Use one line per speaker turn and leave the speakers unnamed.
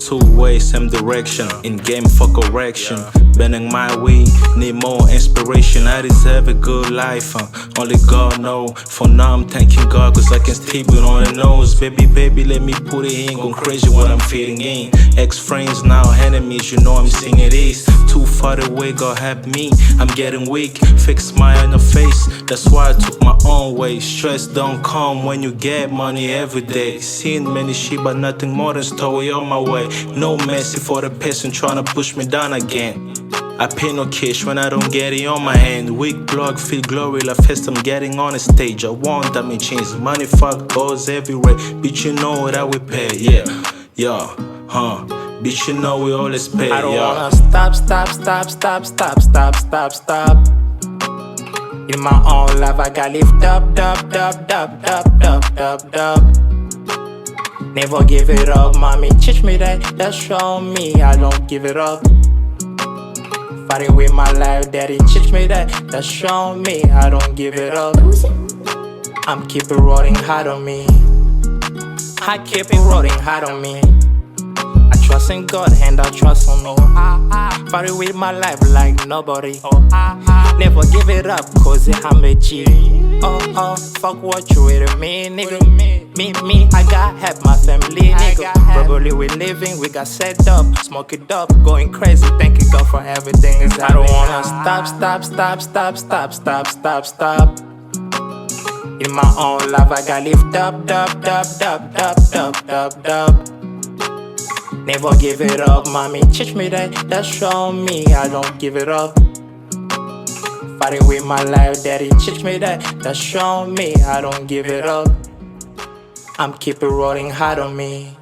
two ways, same direction. In game for correction. Bending my way, need more inspiration. I deserve a good life, only God know. For now I'm thanking God, cause I can steep it on the nose. Baby, let me put it in. Going crazy what I'm feeding in. Ex-friends, now enemies, you know I'm singing this. Too far away, God help me, I'm getting weak. Fake smile on the face, that's why I took my own way. Stress don't come when you get money every day. Seen many shit, but nothing more than story on my way. No mercy for the person trying to push me down again. I pay no cash when I don't get it on my hand. Weak plug, feel glory like first I'm getting on a stage. I want that me change. Money fuck goes everywhere. Bitch, you know that we pay, yeah. Bitch, you know we always pay,
I don't wanna stop. In my own life, I got lift up. Never give it up, mommy. Teach me that show me I don't give it up. Fighting with my life, daddy. Teach me that show me I don't give it up. I'm keep it rolling hard on me. I keep it rolling hard on me. I trust in God and I trust on me. Fighting with my life like nobody. Never give it up cause I'm a G. Fuck what you with me, nigga. Me, I got help my family, nigga. Probably we living, we got set up, smoke it up, going crazy, thanking God for everything is happening. I don't wanna stop. In my own life, I got lift up. Never give it up, mommy. Teach me that show me I don't give it up. Fighting with my life, daddy. Teach me that show me I don't give it up. I'm keep it rolling hard on me.